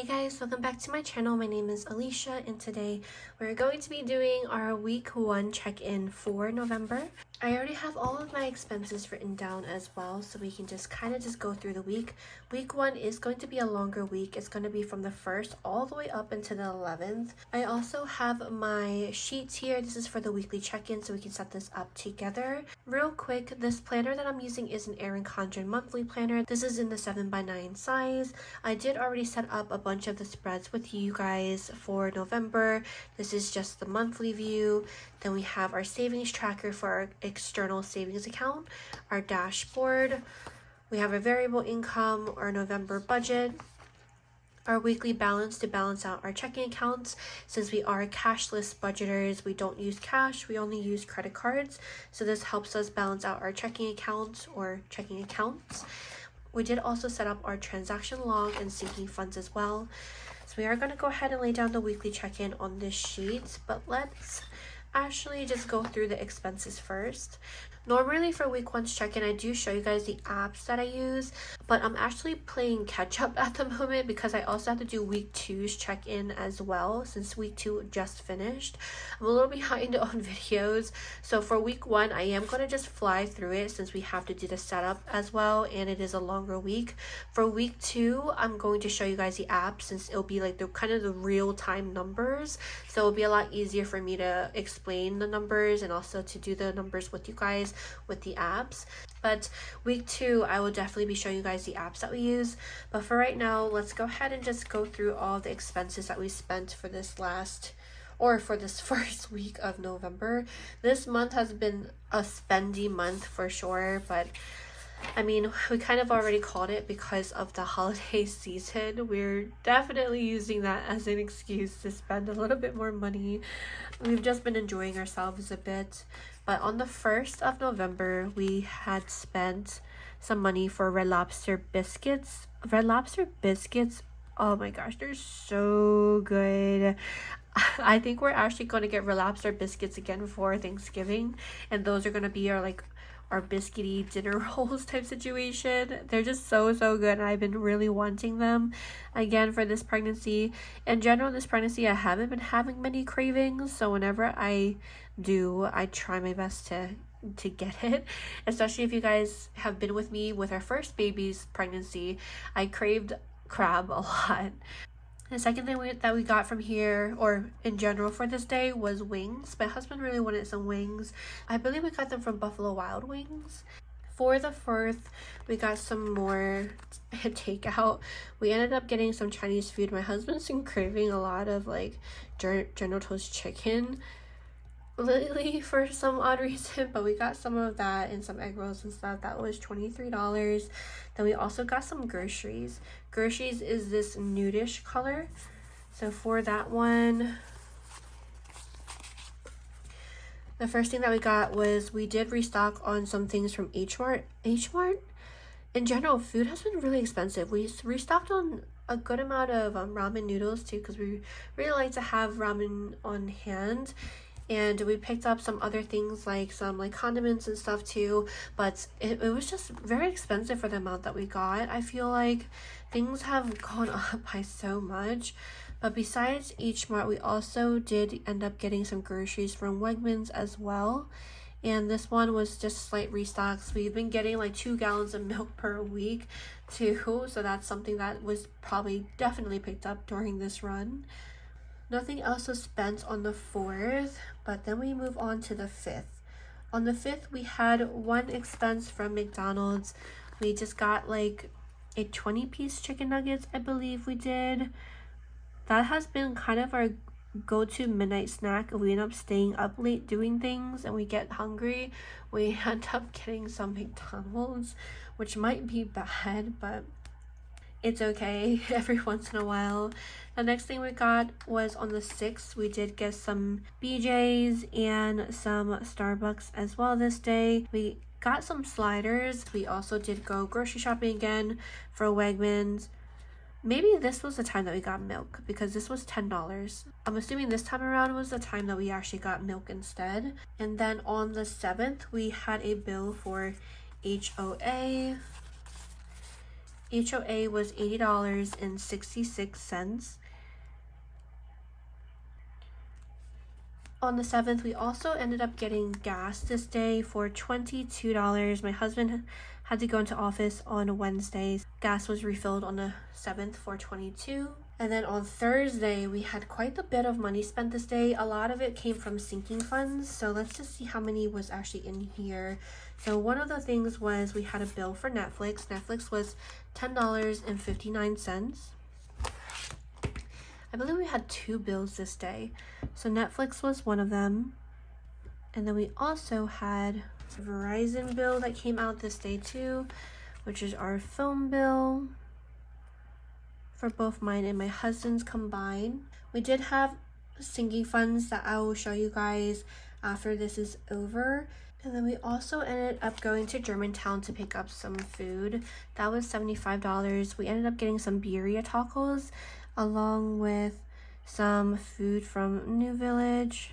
Hey guys, welcome back to my channel. My name is Alicia and today we're going to be doing our week 1 check-in for November. I already have all of my expenses written down as well, so we can just kind of go through the week. Week 1 is going to be a longer week. It's going to be from the 1st all the way up into the 11th. I also have my sheets here. This is for the weekly check-in, so we can set this up together. Real quick, this planner that I'm using is an Erin Condren monthly planner. This is in the 7x9 size. I did already set up a bunch of the spreads with you guys for November. This is just the monthly view. Then we have our savings tracker for our external savings account, our dashboard. We have our variable income, our November budget, our weekly balance to balance out our checking accounts. Since we are cashless budgeters, we don't use cash, we only use credit cards. So this helps us balance out our checking accounts or checking accounts. We did also set up our transaction log and sinking funds as well. So we are going to go ahead and lay down the weekly check-in on this sheet, but let's actually just go through the expenses first. Normally for week 1's check-in, I do show you guys the apps that I use, but I'm actually playing catch up at the moment because I also have to do week 2's check-in as well since week 2 just finished. I'm a little behind on videos, so for week 1, I am going to just fly through it since we have to do the setup as well and it is a longer week. For week 2, I'm going to show you guys the apps since it'll be like the kind of the real-time numbers, so it'll be a lot easier for me to explain the numbers and also to do the numbers with you guys with the apps. But week 2 I will definitely be showing you guys the apps that we use, but for right now let's go ahead and just go through all the expenses that we spent for this first week of November. This month has been a spendy month for sure, but I mean, we kind of already called it because of the holiday season. We're definitely using that as an excuse to spend a little bit more money. We've just been enjoying ourselves a bit. But on the 1st of November, we had spent some money for Red Lobster biscuits. Red Lobster biscuits, oh my gosh, they're so good. I think we're actually going to get Red Lobster biscuits again for Thanksgiving. And those are going to be our biscuity dinner rolls type situation. They're just so good and I've been really wanting them again for this pregnancy. In general, this pregnancy I haven't been having many cravings, so whenever I do, I try my best to get it, especially if you guys have been with me with our first baby's pregnancy. I craved crab a lot. The second thing that we got from here, or in general for this day, was wings. My husband really wanted some wings. I believe we got them from Buffalo Wild Wings. For the 4th, we got some more takeout. We ended up getting some Chinese food. My husband's been craving a lot of like General Tso's chicken lately for some odd reason, but we got some of that and some egg rolls and stuff. That was $23. Then we also got some groceries. Groceries is this nudish color, so for that one, the first thing that we got was we did restock on some things from H-Mart. In general, food has been really expensive. We restocked on a good amount of ramen noodles too because we really like to have ramen on hand. And we picked up some other things like some like condiments and stuff too, but it was just very expensive for the amount that we got. I feel like things have gone up by so much. But besides H-Mart, we also did end up getting some groceries from Wegmans as well. And this one was just slight restocks. We've been getting like 2 gallons of milk per week too, so that's something that was probably definitely picked up during this run. Nothing else was spent on the 4th, but then we move on to the 5th. On the 5th, we had one expense from McDonald's. We just got like a 20-piece chicken nuggets, I believe we did. That has been kind of our go-to midnight snack. We end up staying up late doing things and we get hungry. We end up getting some McDonald's, which might be bad, but it's okay every once in a while. The next thing we got was on the 6th. We did get some BJ's and some Starbucks as well this day. We got some sliders. We also did go grocery shopping again for Wegmans. Maybe this was the time that we got milk because this was $10. I'm assuming this time around was the time that we actually got milk instead. And then on the 7th, we had a bill for HOA. HOA was $80.66. On the 7th, we also ended up getting gas this day for $22. My husband had to go into office on Wednesdays. Gas was refilled on the 7th for $22. And then on Thursday, we had quite a bit of money spent this day. A lot of it came from sinking funds. So let's just see how many was actually in here. So one of the things was we had a bill for Netflix. Netflix was $10.59. I believe we had 2 bills this day. So Netflix was one of them. And then we also had a Verizon bill that came out this day too, which is our phone bill for both mine and my husband's combined. We did have sinking funds that I will show you guys after this is over. And then we also ended up going to Germantown to pick up some food. That was $75. We ended up getting some birria tacos along with some food from New Village.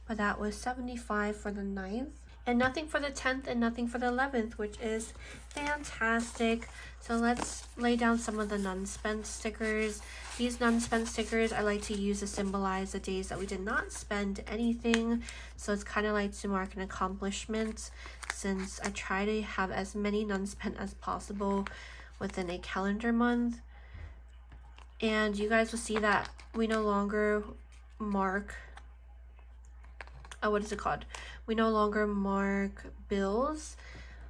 But that was $75 for the 9th. And nothing for the 10th and nothing for the 11th, which is fantastic. So let's lay down some of the none spent stickers. These none spent stickers I like to use to symbolize the days that we did not spend anything. So it's kind of like to mark an accomplishment, since I try to have as many none spent as possible within a calendar month. And you guys will see that we no longer mark, what is it called? We no longer mark bills,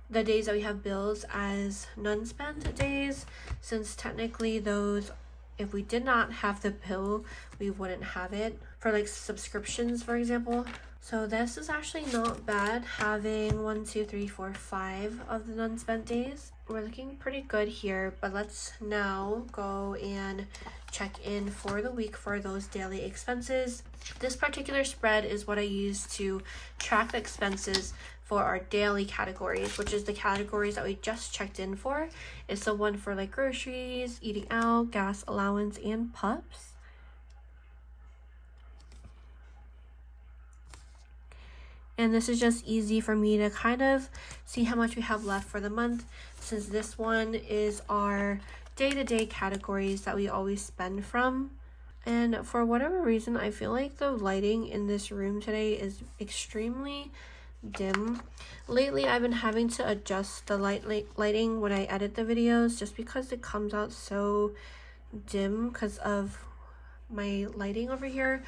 the days that we have bills, as none spent days, since technically those, if we did not have the bill, we wouldn't have it. For like subscriptions, for example. So this is actually not bad, having 1, 2, 3, 4, 5 of the none spent days. We're looking pretty good here, but let's now go and check in for the week for those daily expenses. This particular spread is what I use to track the expenses for our daily categories, which is the categories that we just checked in for. It's the one for like groceries, eating out, gas allowance, and pups. And this is just easy for me to kind of see how much we have left for the month, since this one is our day-to-day categories that we always spend from. And for whatever reason, I feel like the lighting in this room today is extremely dim. Lately, I've been having to adjust the lighting when I edit the videos, just because it comes out so dim because of my lighting over here.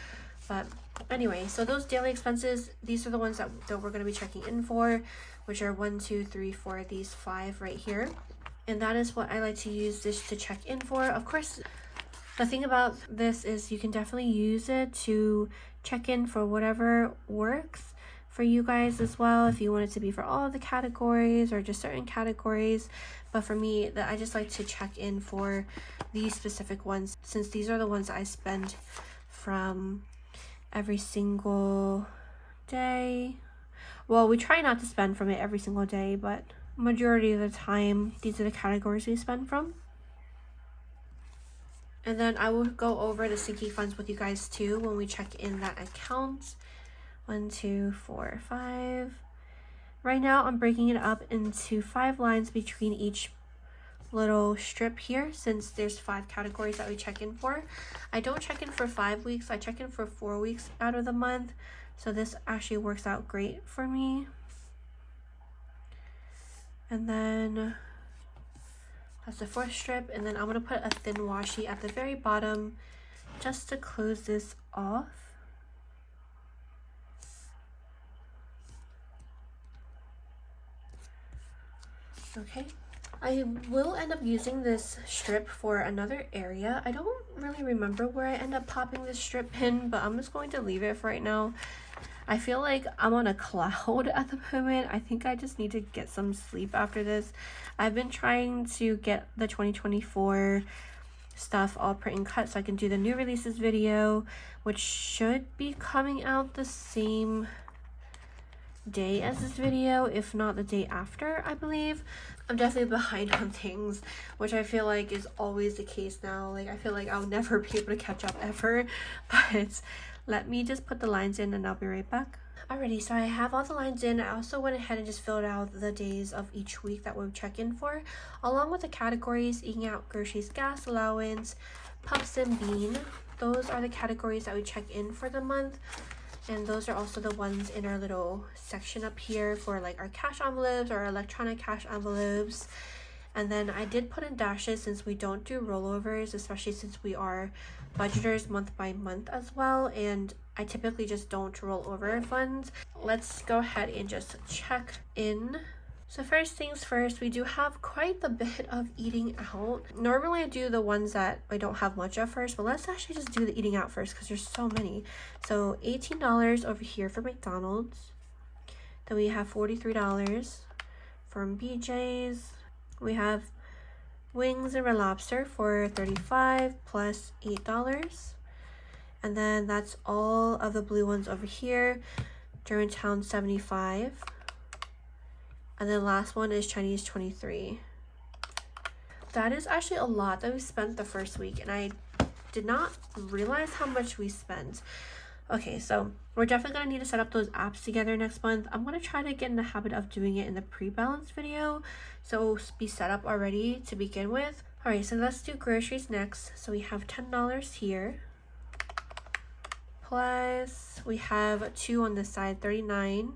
But anyway, so those daily expenses, these are the ones that we're going to be checking in for, which are 1, 2, 3, 4, these 5 right here. And that is what I like to use this to check in for. Of course, the thing about this is you can definitely use it to check in for whatever works for you guys as well, if you want it to be for all of the categories or just certain categories. But for me, I just like to check in for these specific ones, since these are the ones that I spend from every single day. Well, we try not to spend from it every single day, but majority of the time, these are the categories we spend from. And then I will go over the sinking funds with you guys too when we check in that account. 1, 2, 4, 5. Right now, I'm breaking it up into 5 lines between each little strip here, since there's 5 categories that we check in for. I don't check in for 5 weeks, I check in for 4 weeks out of the month, so this actually works out great for me. And then that's the 4th strip, and then I'm going to put a thin washi at the very bottom just to close this off. Okay. I will end up using this strip for another area. I don't really remember where I end up popping this strip in, but I'm just going to leave it for right now. I feel like I'm on a cloud at the moment. I think I just need to get some sleep after this. I've been trying to get the 2024 stuff all print and cut so I can do the new releases video, which should be coming out the same day as this video, if not the day after, I believe. I'm definitely behind on things, which I feel like is always the case now. Like, I feel like I'll never be able to catch up ever. But let me just put the lines in and I'll be right back. Alrighty, so I have all the lines in. I also went ahead and just filled out the days of each week that we'll check in for, along with the categories: eating out, groceries, gas allowance, pups and bean. Those are the categories that we check in for the month. And those are also the ones in our little section up here for like our cash envelopes or our electronic cash envelopes. And then I did put in dashes since we don't do rollovers, especially since we are budgeters month by month as well. And I typically just don't roll over funds. Let's go ahead and just check in. So first things first, we do have quite a bit of eating out. Normally I do the ones that I don't have much of first, but let's actually just do the eating out first because there's so many. So $18 over here for McDonald's. Then we have $43 from BJ's. We have wings and Red Lobster for $35 plus $8. And then that's all of the blue ones over here. Germantown $75. And then last one is Chinese $23. That is actually a lot that we spent the first week, and I did not realize how much we spent. Okay, so we're definitely gonna need to set up those apps together next month. I'm gonna try to get in the habit of doing it in the pre-balance video, so be set up already to begin with. All right, so let's do groceries next. So we have $10 here. Plus we have 2 on this side, 39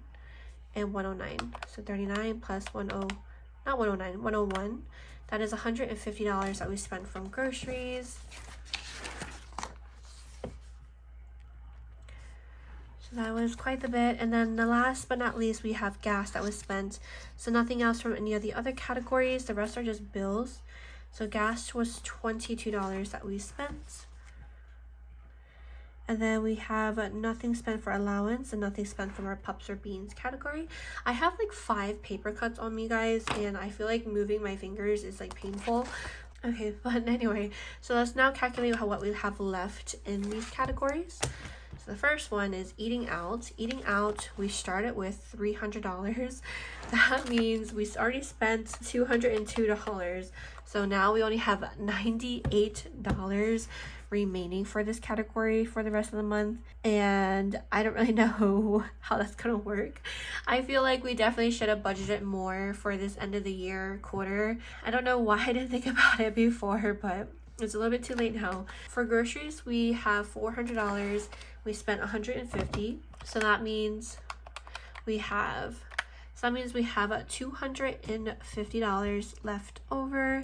and 109. So 39 plus 101. That is $150 that we spent from groceries. So that was quite a bit. And then the last but not least, we have gas that was spent. So nothing else from any of the other categories. The rest are just bills. So gas was $22 that we spent. And then we have nothing spent for allowance and nothing spent from our pups or beans category. I have like 5 paper cuts on me, guys, and I feel like moving my fingers is like painful. Okay, but anyway, so let's now calculate what we have left in these categories. So the first one is eating out. Eating out, we started with $300. That means we already spent $202. So now we only have $98 remaining for this category for the rest of the month, and I don't really know how that's gonna work. I feel like we definitely should have budgeted more for this end of the year quarter. I don't know why I didn't think about it before, but it's a little bit too late now. For groceries, we have $400. We spent $150, so that means we have $250 left over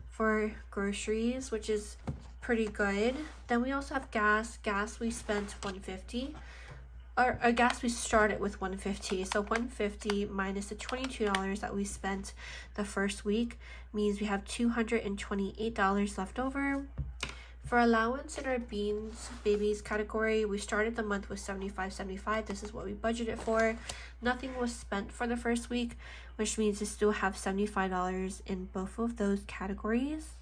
for groceries, which is pretty good. Then we also have gas. We spent $150. Our gas, we started with $150. So $150 minus the $22 that we spent the first week means we have $228 left over. For allowance in our beans babies category, we started the month with $75.75. This is what we budgeted for. Nothing was spent for the first week, which means we still have $75 in both of those categories.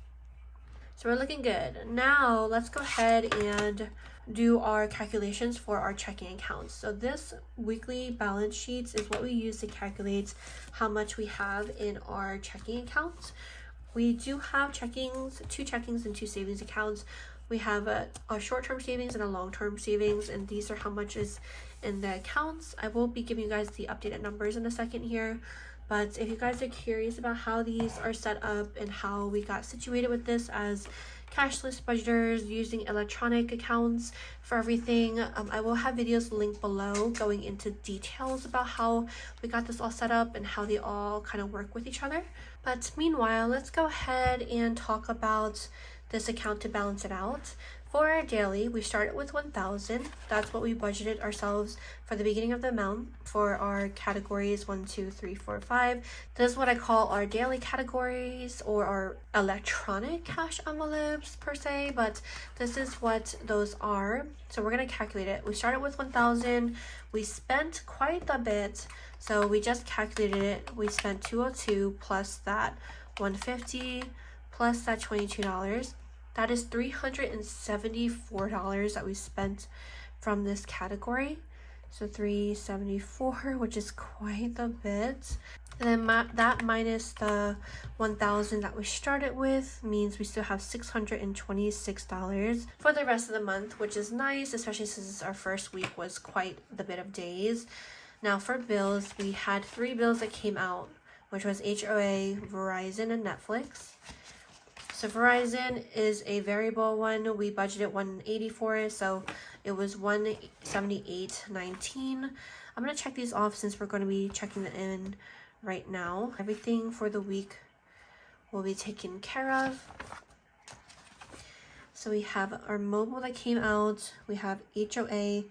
So we're looking good. Now let's go ahead and do our calculations for our checking accounts. So this weekly balance sheets is what we use to calculate how much we have in our checking accounts. We do have two checkings and 2 savings accounts. We have a short-term savings and a long-term savings, and these are how much is in the accounts. I will be giving you guys the updated numbers in a second here. But if you guys are curious about how these are set up and how we got situated with this as cashless budgeters using electronic accounts for everything, I will have videos linked below going into details about how we got this all set up and how they all kind of work with each other. But meanwhile, let's go ahead and talk about this account to balance it out. For our daily, we started with $1,000. That's what we budgeted ourselves for the beginning of the month for our categories 1, 2, 3, 4, 5. This is what I call our daily categories or our electronic cash envelopes per se, but this is what those are. So we're going to calculate it. We started with $1,000. We spent quite a bit, so we just calculated it. We spent $202 plus that $150 plus that $22. That is $374 that we spent from this category. So 374, which is quite a bit. And then that minus the 1,000 that we started with means we still have $626 for the rest of the month, which is nice, especially since our first week was quite the bit of days. Now for bills, we had 3 bills that came out, which was HOA, Verizon, and Netflix. So Verizon is a variable one. We budgeted $180 for it, so it was $178.19. I'm gonna check these off since we're going to be checking them in right now. Everything for the week will be taken care of. So we have our mobile that came out, we have HOA,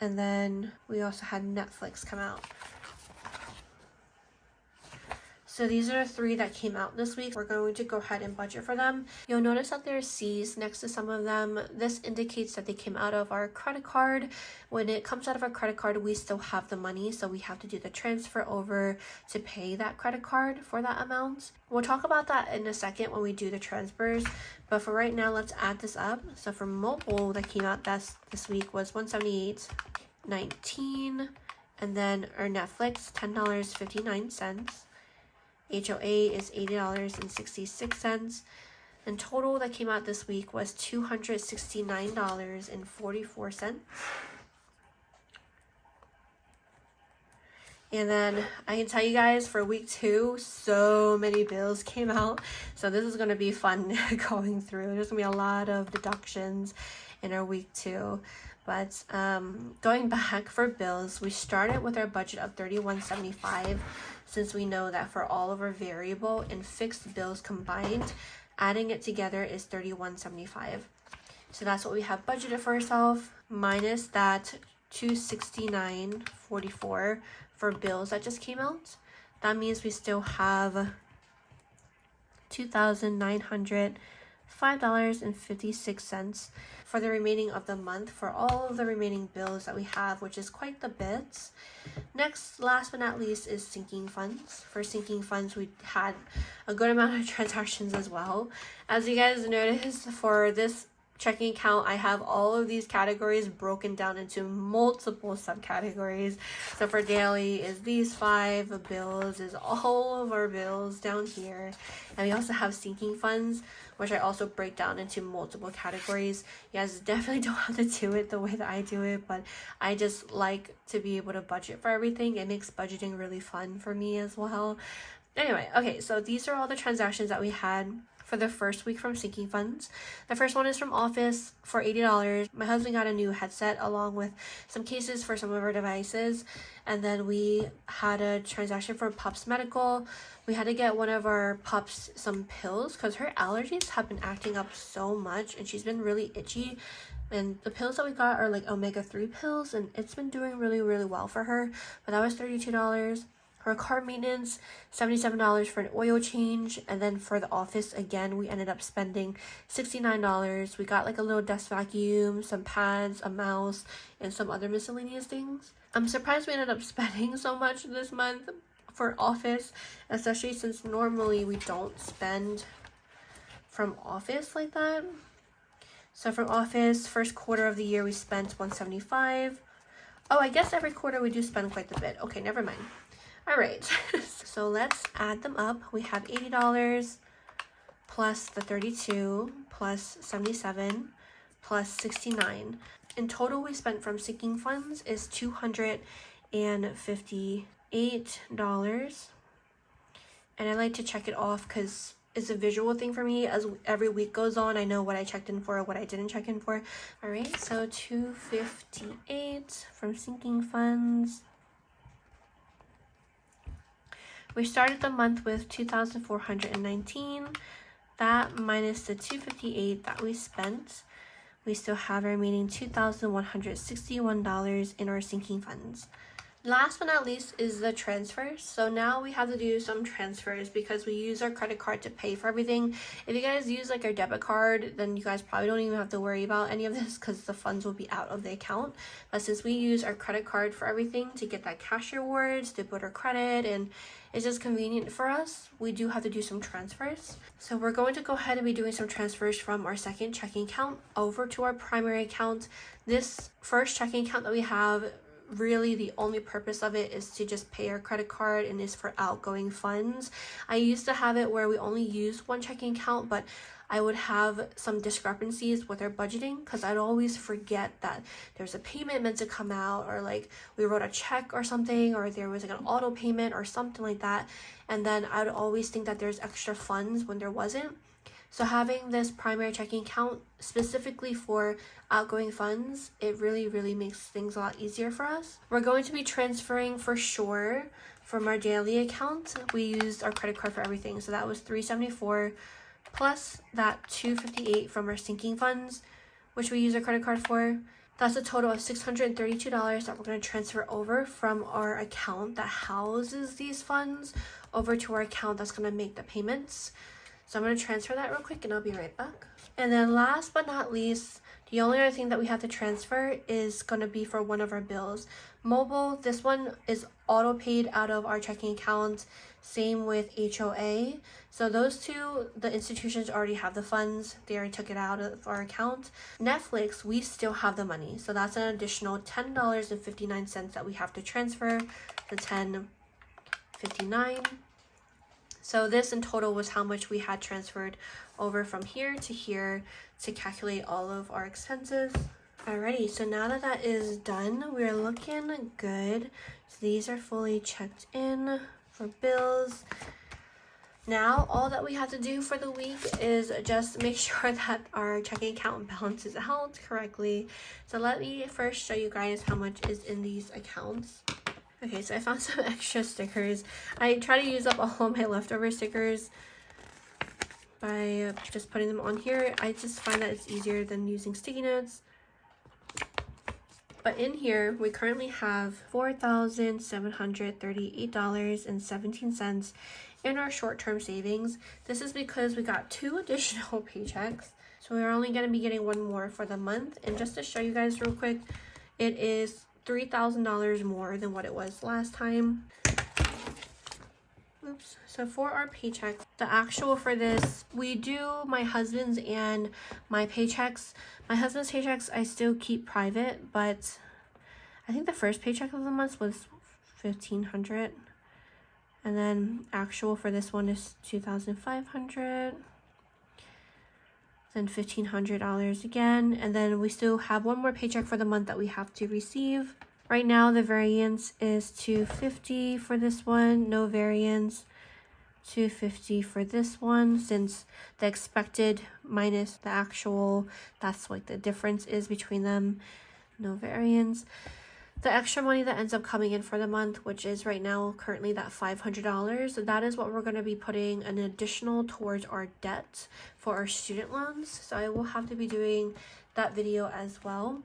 and then we also had Netflix come out. So these are the 3 that came out this week. We're going to go ahead and budget for them. You'll notice that there's C's next to some of them. This indicates that they came out of our credit card. When it comes out of our credit card, we still have the money, so we have to do the transfer over to pay that credit card for that amount. We'll talk about that in a second when we do the transfers, but for right now, let's add this up. So for mobile that came out this week was $178.19, and then our Netflix, $10.59. HOA is $80.66, and total that came out this week was $269.44. And then I can tell you guys, for week 2, so many bills came out, so this is going to be fun going through. There's going to be a lot of deductions in our week 2. But going back for bills, we started with our budget of $31.75, since we know that for all of our variable and fixed bills combined, adding it together is $31.75. So that's what we have budgeted for ourselves, minus that $269.44 for bills that just came out. That means we still have $2,905.56 for the remaining of the month for all of the remaining bills that we have, which is quite the bit. Next, last but not least, is sinking funds. For sinking funds, we had a good amount of transactions as well. As you guys noticed, for this checking account, I have all of these categories broken down into multiple subcategories. So for daily is these 5, bills is all of our bills down here, and we also have sinking funds, which I also break down into multiple categories. You guys definitely don't have to do it the way that I do it, but I just like to be able to budget for everything. It makes budgeting really fun for me as well. Anyway, okay, so these are all the transactions that we had for the first week from sinking funds. The first one is from Office for $80. My husband got a new headset along with some cases for some of our devices. And then we had a transaction for Pups Medical. We had to get one of our pups some pills because her allergies have been acting up so much and she's been really itchy. And the pills that we got are like omega-3 pills, and it's been doing really, really well for her. But that was $32. For car maintenance, $77 for an oil change. And then for the office, again, we ended up spending $69. We got like a little desk vacuum, some pads, a mouse, and some other miscellaneous things. I'm surprised we ended up spending so much this month for office, especially since normally we don't spend from office like that. So from office, first quarter of the year, we spent $175. Oh, I guess every quarter we do spend quite a bit. Okay, never mind. All right, so let's add them up. We have $80 plus the 32 plus 77 plus 69. In total, we spent from sinking funds is $258. And I like to check it off because it's a visual thing for me. As every week goes on, I know what I checked in for, what I didn't check in for. All right, so $258 from sinking funds. We started the month with $2,419. That minus the $258 that we spent, we still have a remaining $2,161 in our sinking funds. Last but not least is the transfers. So now we have to do some transfers because we use our credit card to pay for everything. If you guys use like our debit card, then you guys probably don't even have to worry about any of this because the funds will be out of the account. But since we use our credit card for everything to get that cash rewards, to put our credit, and it's just convenient for us, we do have to do some transfers. So we're going to go ahead and be doing some transfers from our second checking account over to our primary account. This first checking account that we have really the only purpose of it is to just pay our credit card and is for outgoing funds. I used to have it where we only use one checking account, but I would have some discrepancies with our budgeting because I'd always forget that there's a payment meant to come out, or like we wrote a check or something, or there was like an auto payment or something like that, and then I'd always think that there's extra funds when there wasn't. So having this primary checking account specifically for outgoing funds, it really makes things a lot easier for us. We're going to be transferring for sure from our daily account. We used our credit card for everything, so that was $374 plus that $258 from our sinking funds, which we use our credit card for. That's a total of $632 that we're going to transfer over from our account that houses these funds over to our account that's going to make the payments. So I'm going to transfer that real quick and I'll be right back. And then last but not least, the only other thing that we have to transfer is going to be for one of our bills. Mobile, this one is auto paid out of our checking account. Same with HOA. So those two, the institutions already have the funds. They already took it out of our account. Netflix, we still have the money. So that's an additional $10.59 that we have to transfer to $10.59. So this in total was how much we had transferred over from here to here to calculate all of our expenses. Alrighty, so now that that is done, we're looking good. So these are fully checked in for bills. Now, all that we have to do for the week is just make sure that our checking account balance is held correctly. So let me first show you guys how much is in these accounts. Okay, so I found some extra stickers. I try to use up all of my leftover stickers by just putting them on here. I just find that it's easier than using sticky notes. But in here, we currently have $4,738.17 in our short-term savings. This is because we got 2 additional paychecks. So we're only going to be getting 1 more for the month. And just to show you guys real quick, it is $3,000 more than what it was last time. Oops. So for our paycheck, the actual for this, we do my husband's and my paychecks. My husband's paychecks I still keep private, but I think the first paycheck of the month was $1,500, and then actual for this one is $2,500. Then $1,500 again, and then we still have 1 more paycheck for the month that we have to receive. Right now the variance is $250 for this one, no variance. $250 for this one, since the expected minus the actual, that's like the difference is between them, no variance. The extra money that ends up coming in for the month, which is right now currently that $500, that is what we're going to be putting an additional towards our debt for our student loans. So I will have to be doing that video as well.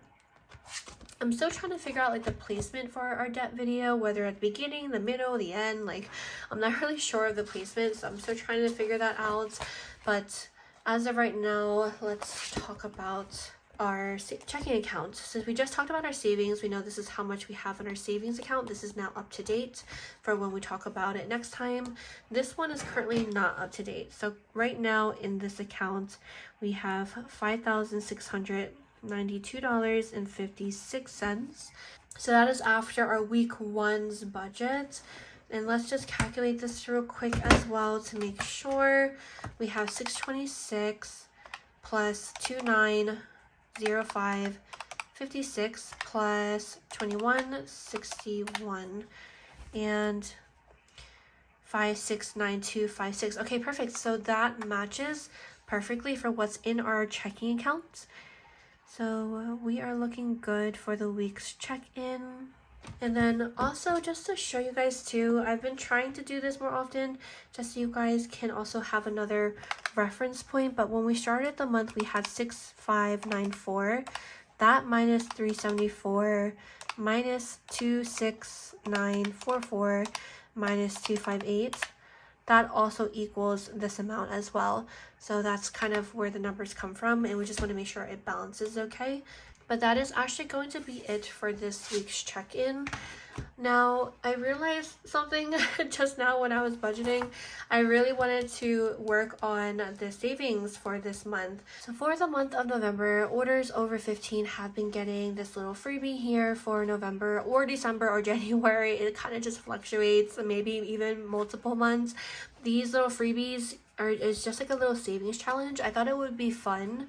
I'm still trying to figure out like the placement for our debt video, whether at the beginning, the middle, the end. Like, I'm not really sure of the placement, so I'm still trying to figure that out. But as of right now, let's talk about our checking account. Since we just talked about our savings, we know this is how much we have in our savings account. This is now up to date for when we talk about it next time. This one is currently not up to date. So right now in this account, we have $5,692.56. So that is after our week 1's budget. And let's just calculate this real quick as well to make sure. We have 626 plus 2905.56 plus 2161 and 5692.56. Okay, perfect. So that matches perfectly for what's in our checking account. So we are looking good for the week's check-in. And then also, just to show you guys too, I've been trying to do this more often just so you guys can also have another reference point. But when we started the month, we had 6594. That minus 374 minus 26944 minus 258. That also equals this amount as well. So that's kind of where the numbers come from, and we just want to make sure it balances okay. But that is actually going to be it for this week's check-in. Now, I realized something just now when I was budgeting. I really wanted to work on the savings for this month. So for the month of November, orders over 15 have been getting this little freebie here for November or December or January. It kind of just fluctuates, maybe even multiple months. These little freebies is just like a little savings challenge. I thought it would be fun.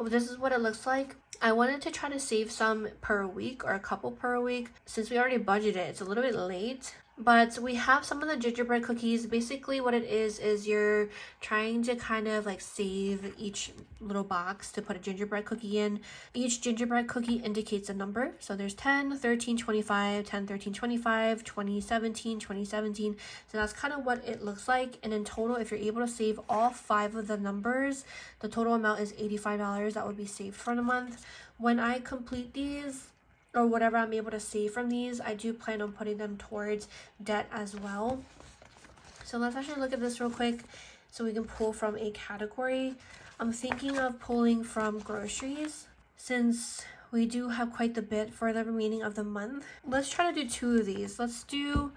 This is what it looks like. I wanted to try to save some per week or a couple per week since we already budgeted. It's a little bit late, but we have some of the gingerbread cookies. Basically what it is you're trying to kind of like save each little box to put a gingerbread cookie in. Each gingerbread cookie indicates a number. So there's 10, 13, 25, 10, 13, 25, 20, 17, 20, 17. So that's kind of what it looks like. And in total, if you're able to save all 5 of the numbers, the total amount is $85 that would be saved for the month. When I complete these, or whatever I'm able to save from these, I do plan on putting them towards debt as well. So let's actually look at this real quick so we can pull from a category. I'm thinking of pulling from groceries since we do have quite the bit for the remaining of the month. Let's try to do 2 of these. Let's do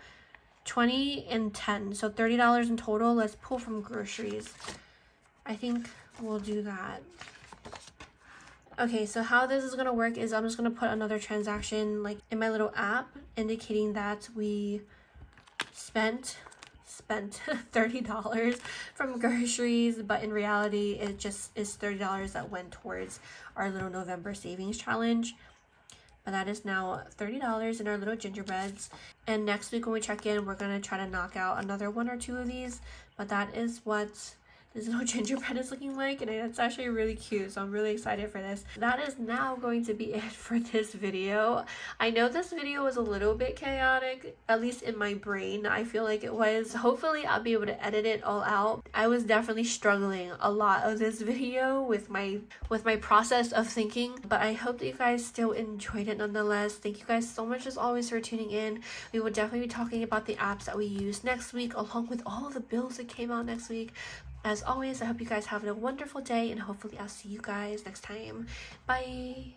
20 and 10, so $30 in total. Let's pull from groceries. I think we'll do that. Okay, so how this is gonna work is I'm just gonna put another transaction like in my little app indicating that we spent $30 from groceries, but in reality it just is $30 that went towards our little November savings challenge. But that is now $30 in our little gingerbreads. And next week when we check in, we're gonna try to knock out another 1 or 2 of these. But that is what this little gingerbread is looking like, and it's actually really cute, so I'm really excited for this. That is now going to be it for this video. I know this video was a little bit chaotic, at least in my brain. I feel like it was. Hopefully I'll be able to edit it all out. I was definitely struggling a lot of this video with my process of thinking, but I hope that you guys still enjoyed it nonetheless. Thank you guys so much as always for tuning in. We will definitely be talking about the apps that we use next week, along with all of the bills that came out next week. As always, I hope you guys have a wonderful day, and hopefully I'll see you guys next time. Bye!